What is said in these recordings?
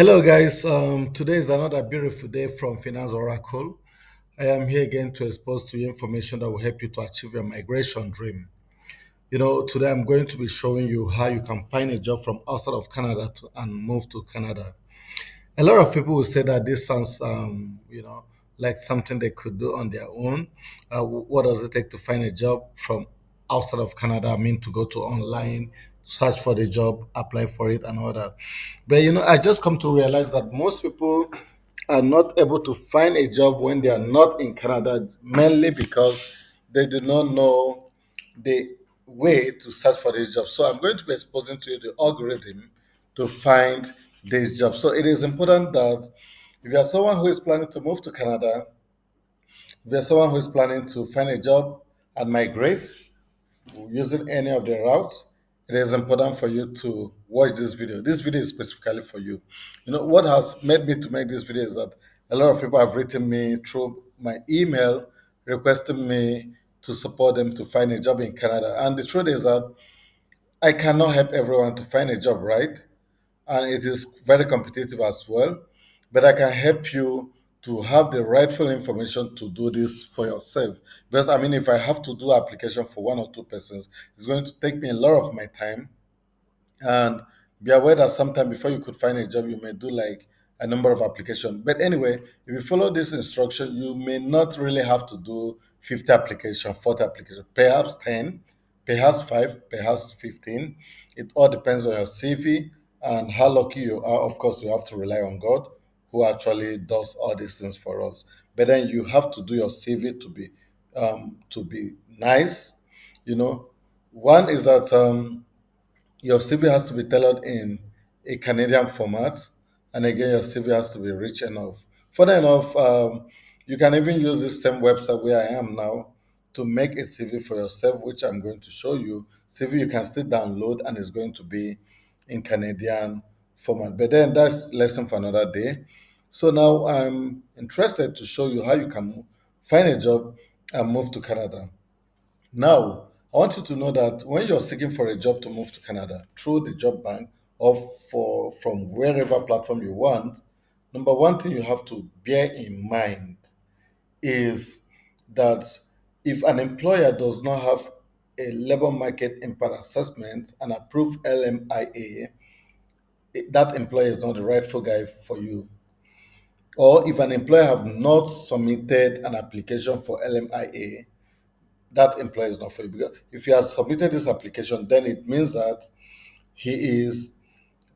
Hello, guys. Today is another beautiful day from Finance Oracle. I am here again to expose to you information that will help you to achieve your migration dream. Today I'm going to be showing you how you can find a job from outside of Canada and move to Canada. A lot of people will say that this sounds, like something they could do on their own. What does it take to find a job from outside of Canada? I mean, to go to online, search for the job, apply for it, and all that. But I just come to realize that most people are not able to find a job when they are not in Canada, mainly because they do not know the way to search for this job. So I'm going to be exposing to you the algorithm to find this job. So it is important that if you are someone who is planning to move to Canada, if you are someone who is planning to find a job and migrate using any of the routes, it is important for you to watch this video. This video is specifically for you. What has made me to make this video is that a lot of people have written me through my email requesting me to support them to find a job in Canada. And the truth is that I cannot help everyone to find a job, right? And it is very competitive as well. But I can help you to have the rightful information to do this for yourself. Because I mean, if I have to do application for one or two persons, it's going to take me a lot of my time, and be aware that sometime before you could find a job you may do like a number of applications. But anyway, if you follow this instruction you may not really have to do 50 application, 40 application, perhaps 10, perhaps 5, perhaps 15. It all depends on your CV and how lucky you are. Of course, you have to rely on God who actually does all these things for us. But then you have to do your CV to be nice. you know One is that your CV has to be tailored in a Canadian format, and again, your CV has to be rich enough. Further enough, you can even use this same website where I am now to make a CV for yourself, which I'm going to show you. CV you can still download, and it's going to be in Canadian format. But then that's lesson for another day. So now I'm interested to show you how you can find a job and move to Canada. Now, I want you to know that when you're seeking for a job to move to Canada through the job bank or from wherever platform you want, number one thing you have to bear in mind is that if an employer does not have a labor market impact assessment and approved LMIA, that employer is not the rightful guy for you. Or if an employer have not submitted an application for LMIA, that employer is not for you. Because if he has submitted this application, then it means that he is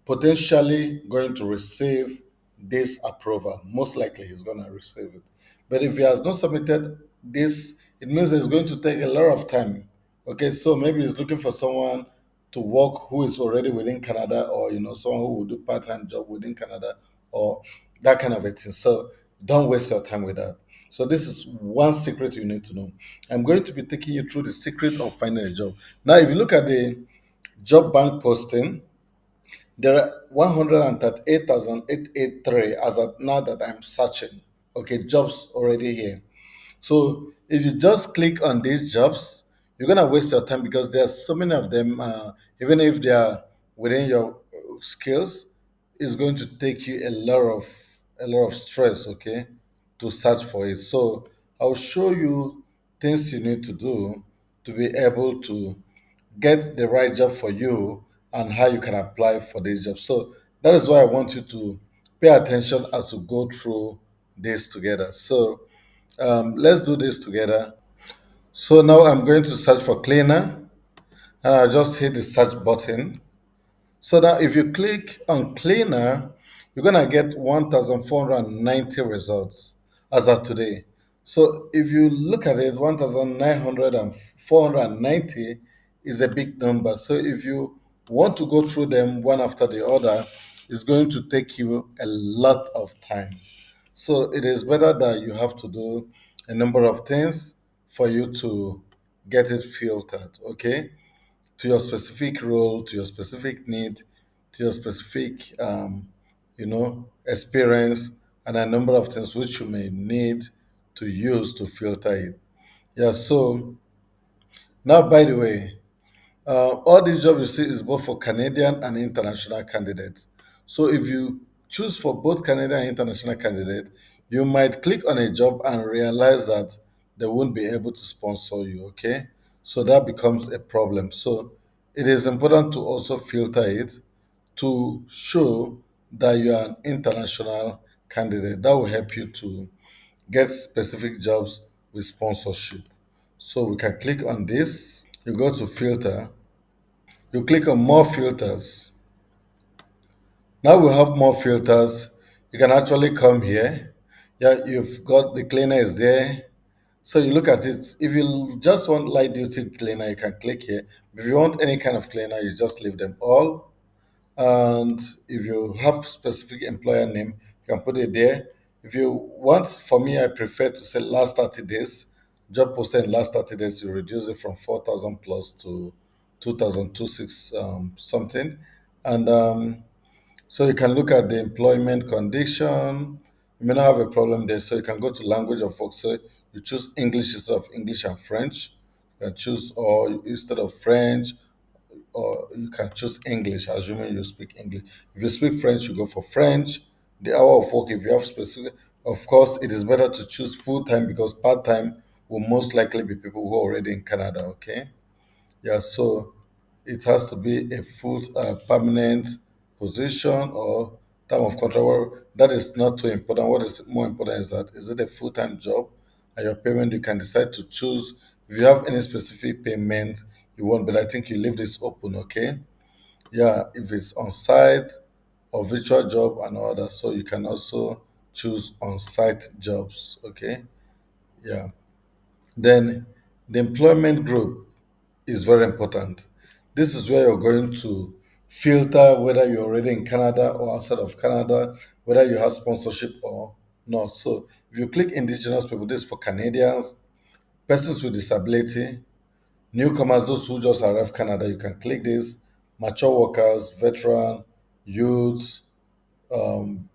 potentially going to receive this approval. Most likely, he's going to receive it. But if he has not submitted this, it means it's going to take a lot of time. Okay, so maybe he's looking for someone to work who is already within Canada, or someone who will do part-time job within Canada, or that kind of a thing. So don't waste your time with that. So this is one secret you need to know. I'm going to be taking you through the secret of finding a job. Now, if you look at the job bank posting, there are 138,883 as of now that I'm searching. Okay, jobs already here. So if you just click on these jobs, you're gonna waste your time because there are so many of them. Even if they are within your skills, it's going to take you a lot of stress. Okay, to search for it. So I'll show you things you need to do to be able to get the right job for you and how you can apply for this job. So that is why I want you to pay attention as we go through this together. So let's do this together. So now I'm going to search for cleaner, and I'll just hit the search button. So now if you click on cleaner, you're gonna get 1,490 results as of today. So if you look at it, 1,900 and 490 is a big number. So if you want to go through them one after the other, it's going to take you a lot of time. So it is better that you have to do a number of things for you to get it filtered, okay? To your specific role, to your specific need, to your specific, experience, and a number of things which you may need to use to filter it. Yeah. So now, by the way, all these jobs you see is both for Canadian and international candidates. So if you choose for both Canadian and international candidate, you might click on a job and realize that they won't be able to sponsor you, okay? So that becomes a problem. So it is important to also filter it to show that you are an international candidate. That will help you to get specific jobs with sponsorship. So we can click on this. You go to filter, you click on more filters. Now we have more filters. You can actually come here. Yeah, you've got the cleaner is there. So you look at it. If you just want light duty cleaner, you can click here. If you want any kind of cleaner, you just leave them all. And if you have specific employer name, you can put it there. If you want, for me, I prefer to say last 30 days. Job posted in last 30 days, you reduce it from 4,000 plus to 2,026 something. And so you can look at the employment condition. You may not have a problem there, so you can go to language of work. So you choose English instead of English and French. You can choose or instead of French, or you can choose English, assuming you speak English. If you speak French, you go for French. The hour of work, if you have specific, of course, it is better to choose full time because part time will most likely be people who are already in Canada. Okay, yeah, so it has to be a full permanent position or term of contract. Well, that is not too important. What is more important is that is it a full time job and your payment you can decide to choose if you have any specific payment you want, but I think you leave this open, okay? Yeah, if it's on site or virtual job and all that, so you can also choose on site jobs, okay? Yeah. Then the employment group is very important. This is where you're going to filter whether you're already in Canada or outside of Canada, whether you have sponsorship or not. So if you click Indigenous people, this is for Canadians, persons with disability, newcomers, those who just arrived Canada, you can click this, mature workers, veteran, youth, um,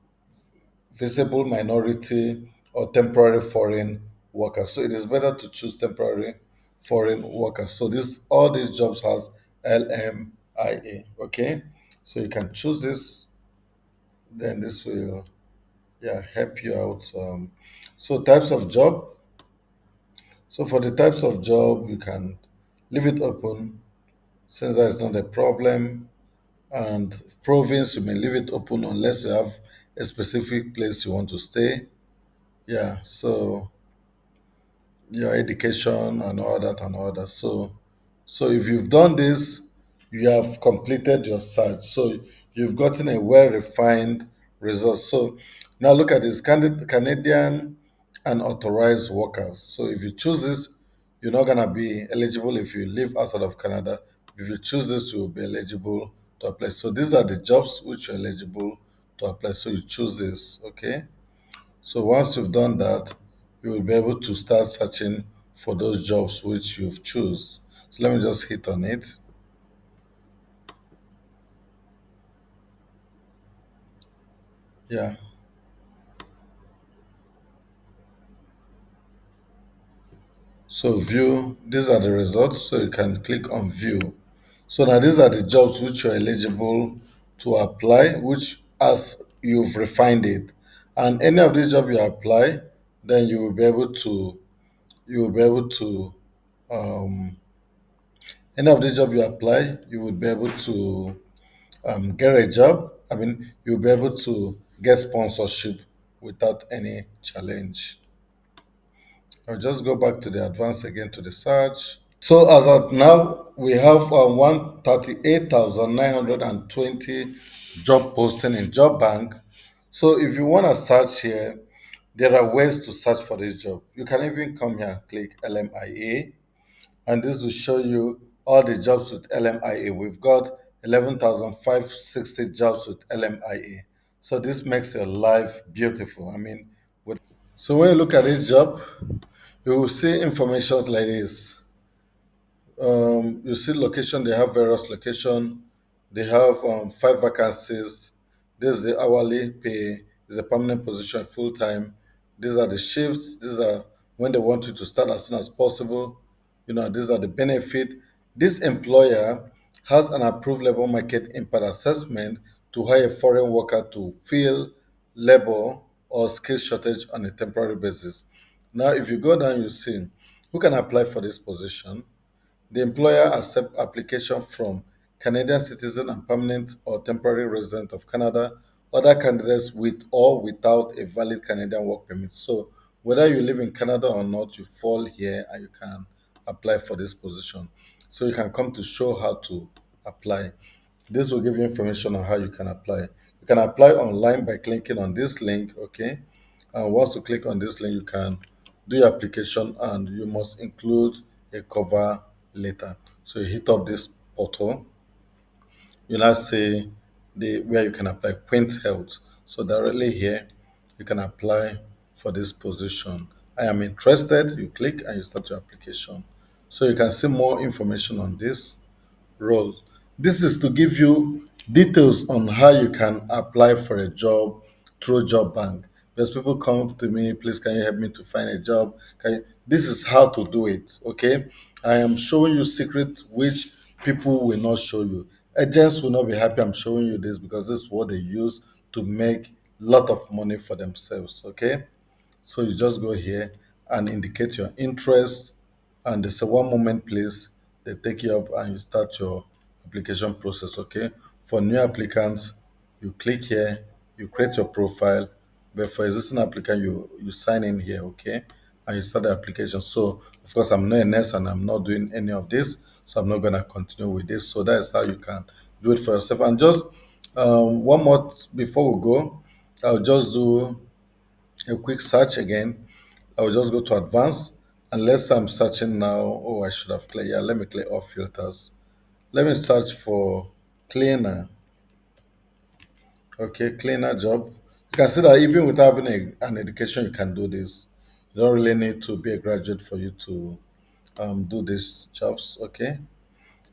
visible minority, or temporary foreign workers. So it is better to choose temporary foreign workers. So this all these jobs has LMIA. Okay, so you can choose this. Then this will help you out. So types of job. So for the types of job, you can leave it open since that is not a problem. And province, you may leave it open unless you have a specific place you want to stay. Yeah. So your education and all that and all that. So if you've done this, you have completed your search. So you've gotten a well-refined result. So now look at this Canadian and authorized workers. So if you choose this, you're not gonna be eligible if you live outside of Canada. If you choose this, you will be eligible to apply. So these are the jobs which you're eligible to apply. So you choose this, okay? So once you've done that, you will be able to start searching for those jobs which you've choose. So let me just hit on it. Yeah. So view, these are the results. So you can click on view. So now these are the jobs which you're eligible to apply, which as you've refined it. And any of these jobs you apply, then you will be able to um, any of these jobs you apply, you will be able to get a job. I mean, you'll be able to get sponsorship without any challenge. I'll just go back to the advanced again to the search. So as of now, we have 138,920 job posting in Job Bank. So if you want to search here, there are ways to search for this job. You can even come here and click LMIA, and this will show you all the jobs with LMIA. We've got 11,560 jobs with LMIA. So this makes your life beautiful. I mean, so when you look at this job, you will see informations like this. You see location, they have various location. They have five vacancies. This is the hourly pay. Is a permanent position, full time. These are the shifts. These are when they want you to start as soon as possible. These are the benefit. This employer has an approved labor market impact assessment to hire a foreign worker to fill labor or skill shortage on a temporary basis. Now, if you go down, you see who can apply for this position. The employer accepts application from Canadian citizen and permanent or temporary resident of Canada, other candidates with or without a valid Canadian work permit. So whether you live in Canada or not, you fall here and you can apply for this position. So you can come to show how to apply. This will give you information on how you can apply. You can apply online by clicking on this link, okay? And once you click on this link, you can do your application and you must include a cover letter. So you hit up this portal, you now see the where you can apply Quint Health. So directly here, you can apply for this position. I am interested, you click and you start your application. So you can see more information on this role. This is to give you details on how you can apply for a job through Job Bank. Because people come to me, please, can you help me to find a job? This is how to do it. Okay, I am showing you secret which people will not show you. Agents will not be happy. I'm showing you this because this is what they use to make lot of money for themselves. Okay, so you just go here and indicate your interest, and they say one moment, please. They take you up and you start your application process. Okay. For new applicants, you click here, you create your profile. But for existing applicant, you sign in here. Okay, and you start the application. So of course, I'm not a nurse and I'm not doing any of this, so I'm not gonna continue with this. So that is how you can do it for yourself. And just one more before we go, I'll just do a quick search again. I will just go to advanced, unless I'm searching now. Oh, I should have cleared. Yeah, let me clear all filters. Let me search for cleaner. Okay, cleaner job. You can see that even without having an education, you can do this. You don't really need to be a graduate for you to do these jobs. Okay.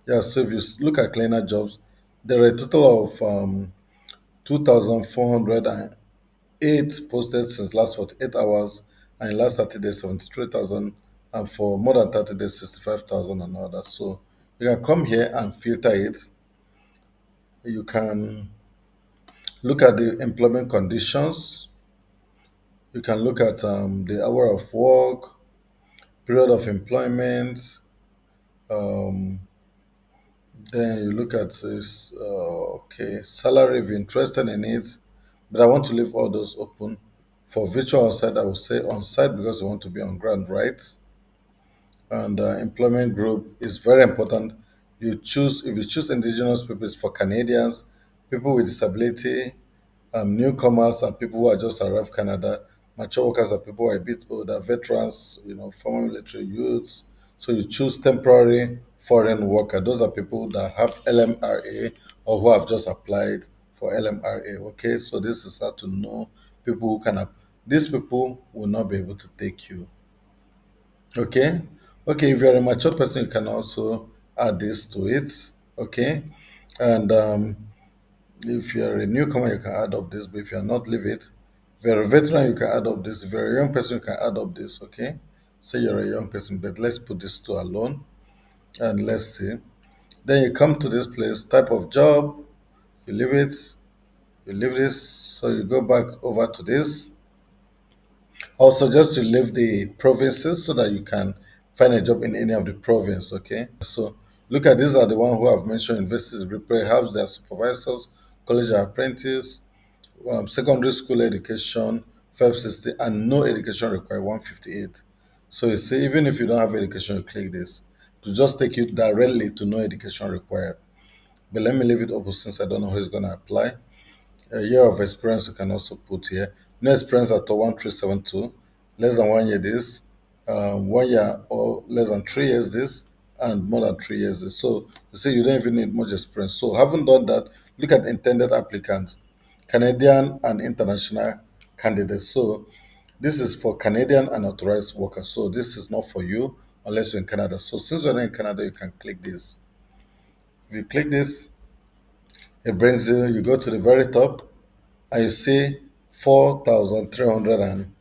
Yeah, so if you look at cleaner jobs, there are a total of 2,408 posted since last 48 hours, and in last 30 days 73,000, and for more than 30 days 65,000 and others. So you can come here and filter it. You can look at the employment conditions. You can look at the hour of work, period of employment. Um, then you look at this, okay, salary if you're interested in it. But I want to leave all those open. For virtual on site, I will say on site because I want to be on ground, right? And employment group is very important. You choose if you choose indigenous people, it's for Canadians, people with disability, newcomers, and people who are just arrived Canada. Mature workers are people who are a bit older, veterans, former military youths. So you choose temporary foreign worker. Those are people that have LMRA or who have just applied for LMRA. Okay, so this is how to know people who can. These people will not be able to take you. Okay. Okay. If you're a mature person, you can also add this to it. Okay. And if you're a newcomer, you can add up this. But if you're not, leave it. If you're a veteran, you can add up this. If you're a young person, you can add up this. Okay. Say you're a young person, but let's put this two alone and let's see. Then you come to this place, type of job, you leave it, you leave this. So you go back over to this. Also, just to leave the provinces so that you can find a job in any of the province. Okay. So look at these are the one who have mentioned universities degree, perhaps their supervisors, college apprentice, secondary school education, 560, and no education required 158. So you see, even if you don't have education, you click this to just take you directly to no education required. But let me leave it open since I don't know who is going to apply. A year of experience you can also put here. No experience at all, 1372. Less than 1 year this, 1 year or less than 3 years this, and more than 3 years this. So you see, you don't even need much experience. So having done that, look at intended applicants, Canadian and international candidates. So this is for Canadian and authorized workers. So this is not for you unless you're in Canada. So since you're not in Canada, you can click this. If you click this, it brings you, you go to the very top and you see 4,300 and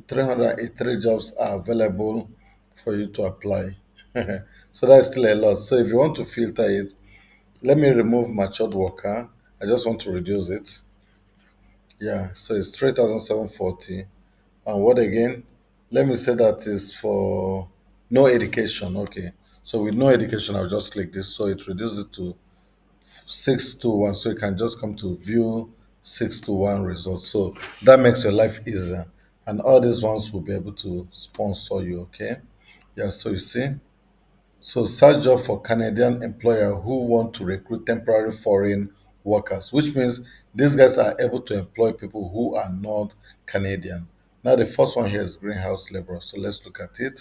383 jobs are available for you to apply. So that's still a lot. So if you want to filter it, Let me remove matured worker. I just want to reduce it. Yeah, so it's 3,740. And what again? Let me say that is for no education. Okay. So with no education, I'll just click this. So it reduces it to 621. So you can just come to view 621 results. So that makes your life easier. And all these ones will be able to sponsor you. Okay. Yeah. So you see. So search job for Canadian employer who want to recruit temporary foreign workers, which means these guys are able to employ people who are not Canadian. Now the first one here is greenhouse labor. So let's look at it.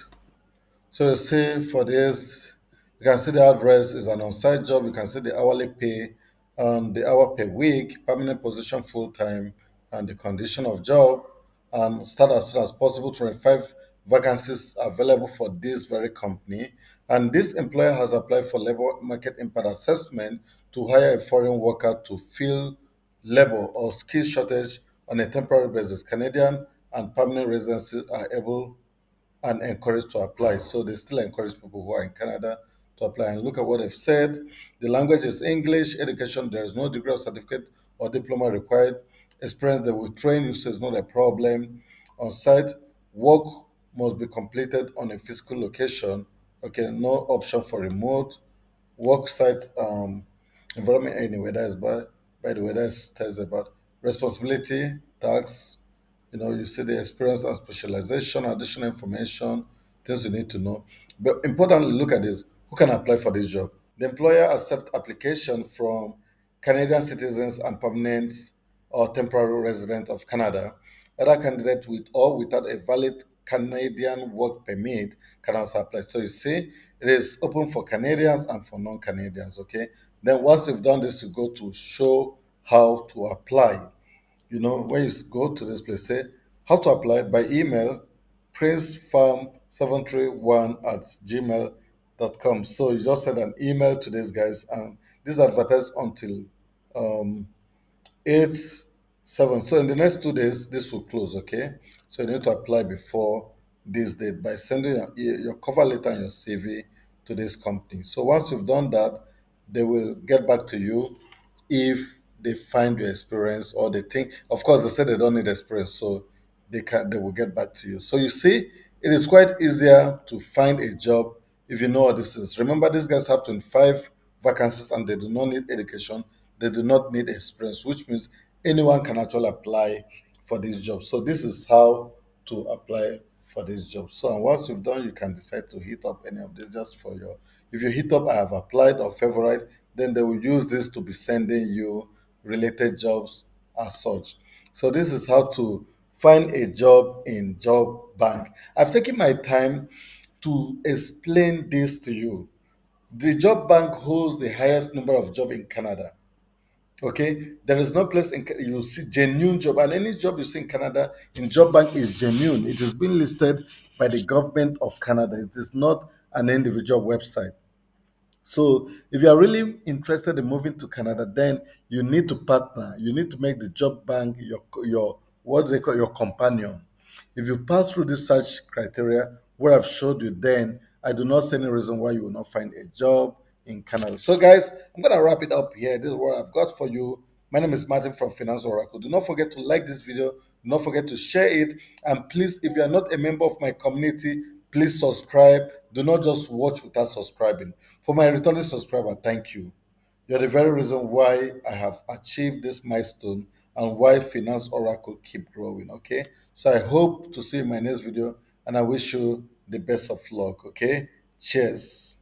So you see for this, you can see the address is an on-site job. You can see the hourly pay and the hour per week, permanent position full time, and the condition of job. And start as soon as possible. 25 vacancies available for this very company. And this employer has applied for labor market impact assessment to hire a foreign worker to fill labor or skill shortage on a temporary basis. Canadian and permanent residents are able and encouraged to apply. So they still encourage people who are in Canada to apply. And look at what they've said. The language is English. Education, there is no degree or certificate or diploma required. Experience, they will train you, so it's not a problem. On site, work must be completed on a physical location. Okay, no option for remote work site environment anyway. That is by the way, that's tells about responsibility, tax, you see the experience and specialization, additional information, things you need to know. But importantly, look at this. Who can apply for this job? The employer accepts application from Canadian citizens and permanent or temporary resident of Canada. Other candidate with or without a valid Canadian work permit can also apply. So you see, it is open for Canadians and for non-Canadians. Okay. Then once you've done this, you go to show how to apply. When you go to this place, say how to apply by email, princefarm731 at gmail.com. So you just send an email to these guys, and this is advertised until um, 8 7. So in the next 2 days, this will close, okay? So you need to apply before this date by sending your cover letter and your CV to this company. So once you've done that, they will get back to you if they find your experience or they think, of course, they said they don't need experience, so they will get back to you. So you see, it is quite easier to find a job if you know all these things. Remember, these guys have 25 vacancies and they do not need education, they do not need experience, which means anyone can actually apply for this job. So this is how to apply for this job. So and once you've done, you can decide to hit up any of this just for your. If you hit up I have applied or favorite, then they will use this to be sending you related jobs as such. So this is how to find a job in Job Bank. I've taken my time to explain this to you. The Job Bank holds the highest number of jobs in Canada. Okay, there is no place you see genuine job, and any job you see in Canada in Job Bank is genuine. It is being listed by the government of Canada. It is not an individual website. So if you are really interested in moving to Canada, then you need to partner. You need to make the job bank your what they call your companion. If you pass through this search criteria, where I've showed you, then I do not see any reason why you will not find a job in Canada. So, guys, I'm gonna wrap it up here. This is what I've got for you. My name is Martin from Finance Oracle. Do not forget to like this video. Do not forget to share it. And please, if you are not a member of my community, please subscribe. Do not just watch without subscribing. For my returning subscriber, thank you. You're the very reason why I have achieved this milestone and why Finance Oracle keep growing. Okay. So I hope to see you in my next video and I wish you the best of luck. Okay. Cheers.